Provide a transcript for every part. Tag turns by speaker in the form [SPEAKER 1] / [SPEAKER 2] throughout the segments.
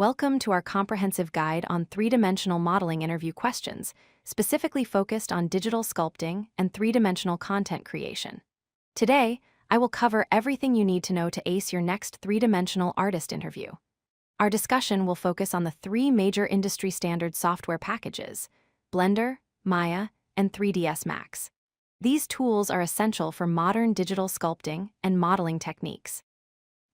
[SPEAKER 1] Welcome to our comprehensive guide on three-dimensional modeling interview questions, specifically focused on digital sculpting and three-dimensional content creation. Today, I will cover everything you need to know to ace your next three-dimensional artist interview. Our discussion will focus on the three major industry standard software packages: Blender, Maya, and 3ds Max. These tools are essential for modern digital sculpting and modeling techniques.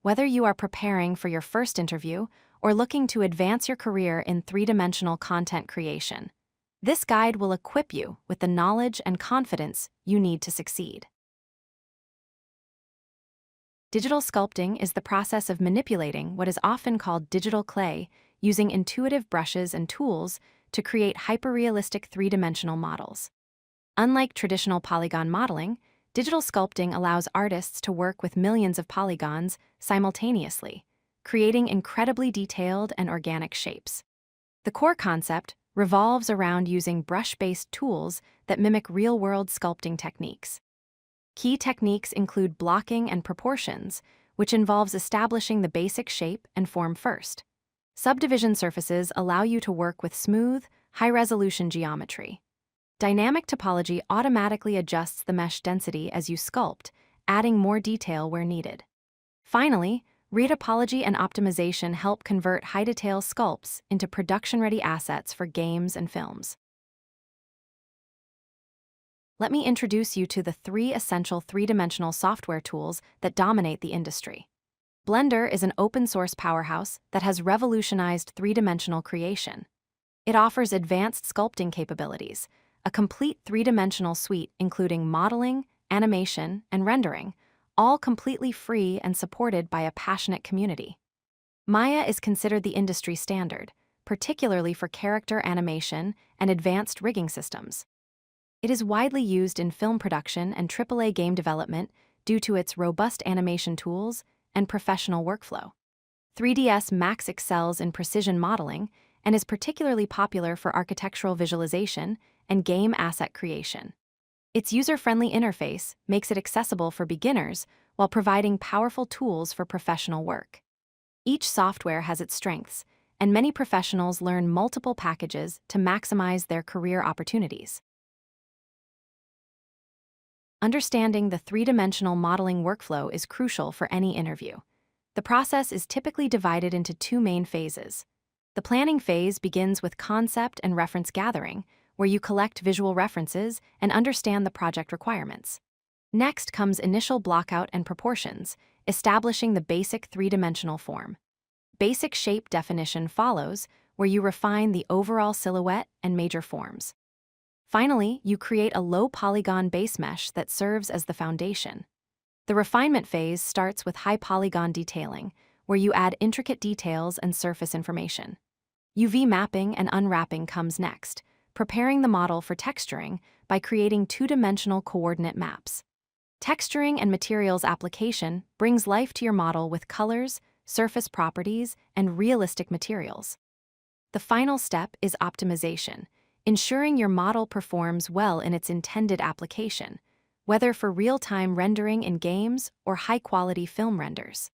[SPEAKER 1] Whether you are preparing for your first interview or looking to advance your career in three-dimensional content creation, this guide will equip you with the knowledge and confidence you need to succeed. Digital sculpting is the process of manipulating what is often called digital clay using intuitive brushes and tools to create hyperrealistic three-dimensional models. Unlike traditional polygon modeling, digital sculpting allows artists to work with millions of polygons simultaneously, creating incredibly detailed and organic shapes. The core concept revolves around using brush-based tools that mimic real-world sculpting techniques. Key techniques include blocking and proportions, which involves establishing the basic shape and form first. Subdivision surfaces allow you to work with smooth, high-resolution geometry. Dynamic topology automatically adjusts the mesh density as you sculpt, adding more detail where needed. Finally, retopology and optimization help convert high-detail sculpts into production-ready assets for games and films. Let me introduce you to the three essential three-dimensional software tools that dominate the industry. Blender is an open-source powerhouse that has revolutionized three-dimensional creation. It offers advanced sculpting capabilities, a complete three-dimensional suite including modeling, animation, and rendering, all completely free and supported by a passionate community. Maya is considered the industry standard, particularly for character animation and advanced rigging systems. It is widely used in film production and AAA game development due to its robust animation tools and professional workflow. 3ds Max excels in precision modeling and is particularly popular for architectural visualization and game asset creation. Its user-friendly interface makes it accessible for beginners while providing powerful tools for professional work. Each software has its strengths, and many professionals learn multiple packages to maximize their career opportunities. Understanding the three-dimensional modeling workflow is crucial for any interview. The process is typically divided into two main phases. The planning phase begins with concept and reference gathering, where you collect visual references and understand the project requirements. Next comes initial blockout and proportions, establishing the basic three-dimensional form. Basic shape definition follows, where you refine the overall silhouette and major forms. Finally, you create a low-polygon base mesh that serves as the foundation. The refinement phase starts with high-polygon detailing, where you add intricate details and surface information. UV mapping and unwrapping comes next, preparing the model for texturing by creating two-dimensional coordinate maps. Texturing and materials application brings life to your model with colors, surface properties, and realistic materials. The final step is optimization, ensuring your model performs well in its intended application, whether for real-time rendering in games or high-quality film renders.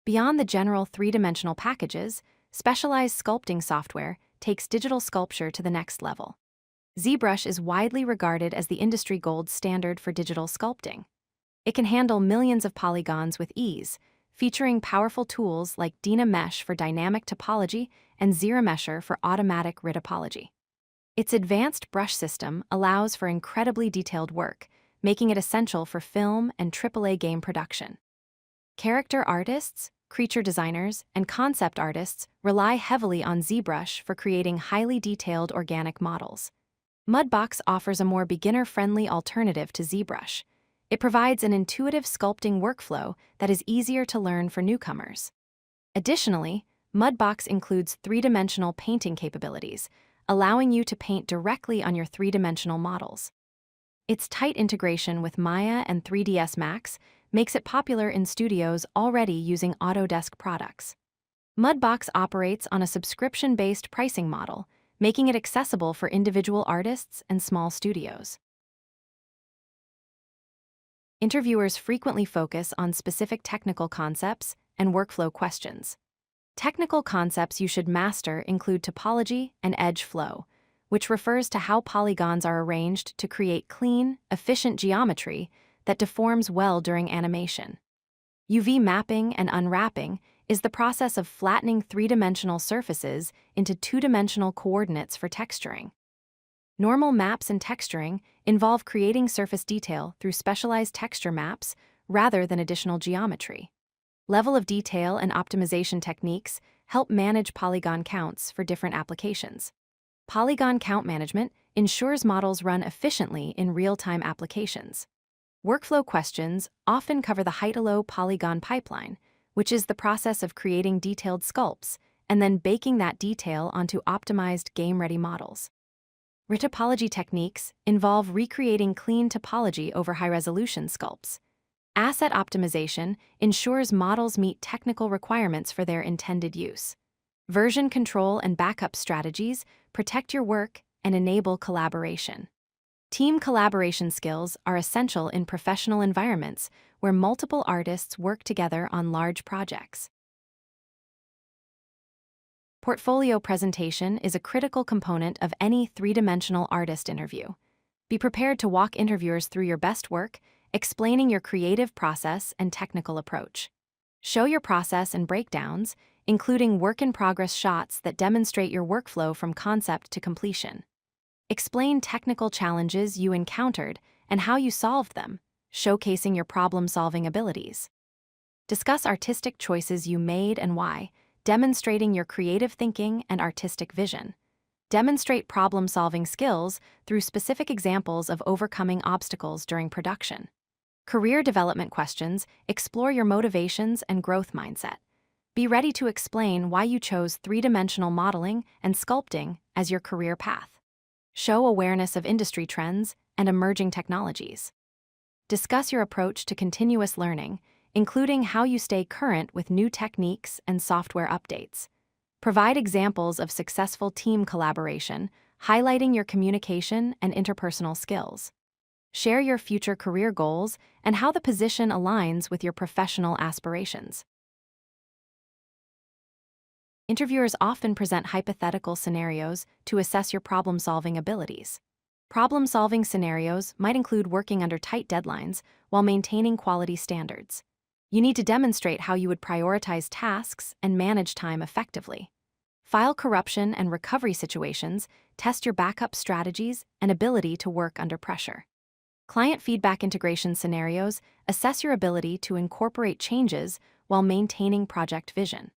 [SPEAKER 1] Beyond the general three-dimensional packages, specialized sculpting software takes digital sculpture to the next level. ZBrush is widely regarded as the industry gold standard for digital sculpting. It can handle millions of polygons with ease, featuring powerful tools like Dynamesh for dynamic topology and ZeroMesher for automatic retopology. Its advanced brush system allows for incredibly detailed work, making it essential for film and AAA game production. Character artists, creature designers, and concept artists rely heavily on ZBrush for creating highly detailed organic models. Mudbox offers a more beginner-friendly alternative to ZBrush. It provides an intuitive sculpting workflow that is easier to learn for newcomers. Additionally, Mudbox includes three-dimensional painting capabilities, allowing you to paint directly on your three-dimensional models. Its tight integration with Maya and 3ds Max makes it popular in studios already using Autodesk products. Mudbox operates on a subscription-based pricing model, making it accessible for individual artists and small studios. Interviewers frequently focus on specific technical concepts and workflow questions. Technical concepts you should master include topology and edge flow, which refers to how polygons are arranged to create clean, efficient geometry that deforms well during animation. UV mapping and unwrapping is the process of flattening three-dimensional surfaces into two-dimensional coordinates for texturing. Normal maps and texturing involve creating surface detail through specialized texture maps rather than additional geometry. Level of detail and optimization techniques help manage polygon counts for different applications. Polygon count management ensures models run efficiently in real-time applications. Workflow questions often cover the height-low polygon pipeline, which is the process of creating detailed sculpts and then baking that detail onto optimized game-ready models. Retopology techniques involve recreating clean topology over high-resolution sculpts. Asset optimization ensures models meet technical requirements for their intended use. Version control and backup strategies protect your work and enable collaboration. Team collaboration skills are essential in professional environments where multiple artists work together on large projects. Portfolio presentation is a critical component of any three-dimensional artist interview. Be prepared to walk interviewers through your best work, explaining your creative process and technical approach. Show your process and breakdowns, including work-in-progress shots that demonstrate your workflow from concept to completion. Explain technical challenges you encountered and how you solved them, showcasing your problem-solving abilities. Discuss artistic choices you made and why, demonstrating your creative thinking and artistic vision. Demonstrate problem-solving skills through specific examples of overcoming obstacles during production. Career development questions explore your motivations and growth mindset. Be ready to explain why you chose three-dimensional modeling and sculpting as your career path. Show awareness of industry trends and emerging technologies. Discuss your approach to continuous learning, including how you stay current with new techniques and software updates. Provide examples of successful team collaboration, highlighting your communication and interpersonal skills. Share your future career goals and how the position aligns with your professional aspirations. Interviewers often present hypothetical scenarios to assess your problem-solving abilities. Problem-solving scenarios might include working under tight deadlines while maintaining quality standards. You need to demonstrate how you would prioritize tasks and manage time effectively. File corruption and recovery situations test your backup strategies and ability to work under pressure. Client feedback integration scenarios assess your ability to incorporate changes while maintaining project vision.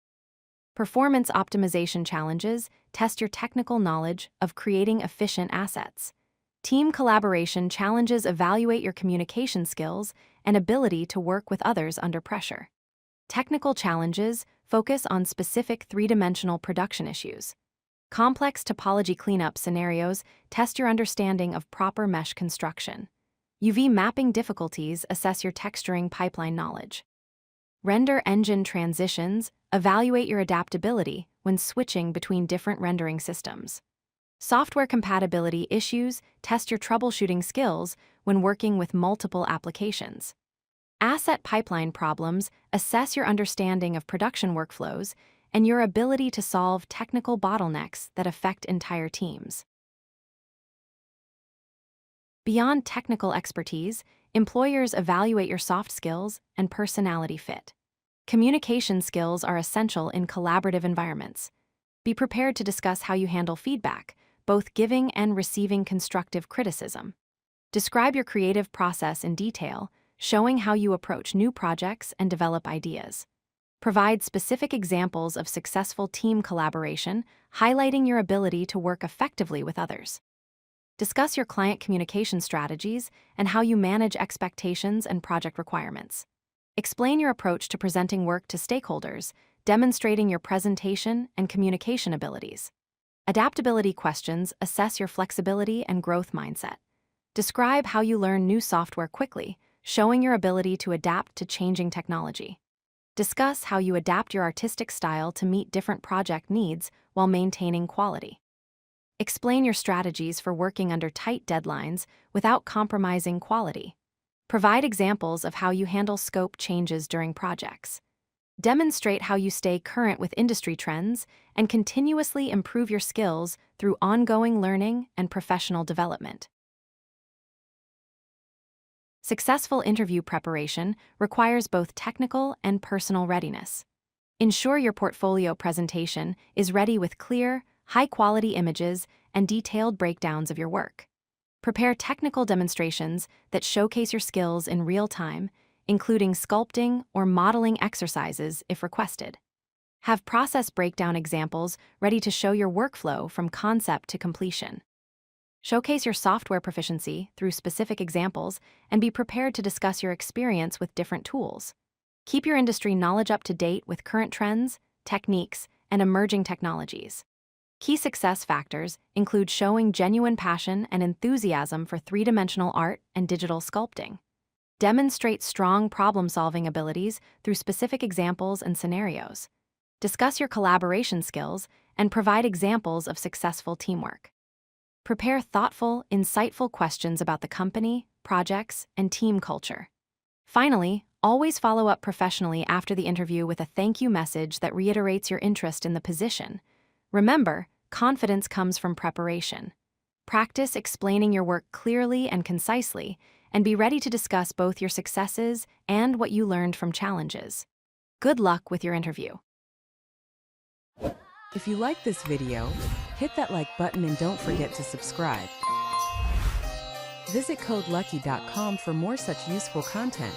[SPEAKER 1] Performance optimization challenges test your technical knowledge of creating efficient assets. Team collaboration challenges evaluate your communication skills and ability to work with others under pressure. Technical challenges focus on specific three-dimensional production issues. Complex topology cleanup scenarios test your understanding of proper mesh construction. UV mapping difficulties assess your texturing pipeline knowledge. Render engine transitions evaluate your adaptability when switching between different rendering systems. Software compatibility issues test your troubleshooting skills when working with multiple applications. Asset pipeline problems assess your understanding of production workflows and your ability to solve technical bottlenecks that affect entire teams. Beyond technical expertise, employers evaluate your soft skills and personality fit. Communication skills are essential in collaborative environments. Be prepared to discuss how you handle feedback, both giving and receiving constructive criticism. Describe your creative process in detail, showing how you approach new projects and develop ideas. Provide specific examples of successful team collaboration, highlighting your ability to work effectively with others. Discuss your client communication strategies and how you manage expectations and project requirements. Explain your approach to presenting work to stakeholders, demonstrating your presentation and communication abilities. Adaptability questions assess your flexibility and growth mindset. Describe how you learn new software quickly, showing your ability to adapt to changing technology. Discuss how you adapt your artistic style to meet different project needs while maintaining quality. Explain your strategies for working under tight deadlines without compromising quality. Provide examples of how you handle scope changes during projects. Demonstrate how you stay current with industry trends and continuously improve your skills through ongoing learning and professional development. Successful interview preparation requires both technical and personal readiness. Ensure your portfolio presentation is ready with clear, high-quality images and detailed breakdowns of your work. Prepare technical demonstrations that showcase your skills in real time, including sculpting or modeling exercises if requested. Have process breakdown examples ready to show your workflow from concept to completion. Showcase your software proficiency through specific examples and be prepared to discuss your experience with different tools. Keep your industry knowledge up to date with current trends, techniques, and emerging technologies. Key success factors include showing genuine passion and enthusiasm for three-dimensional art and digital sculpting. Demonstrate strong problem-solving abilities through specific examples and scenarios. Discuss your collaboration skills and provide examples of successful teamwork. Prepare thoughtful, insightful questions about the company, projects, and team culture. Finally, always follow up professionally after the interview with a thank you message that reiterates your interest in the position. Remember, confidence comes from preparation. Practice explaining your work clearly and concisely, and be ready to discuss both your successes and what you learned from challenges. Good luck with your interview.
[SPEAKER 2] If you like this video, hit that like button and don't forget to subscribe. Visit CodeLucky.com for more such useful content.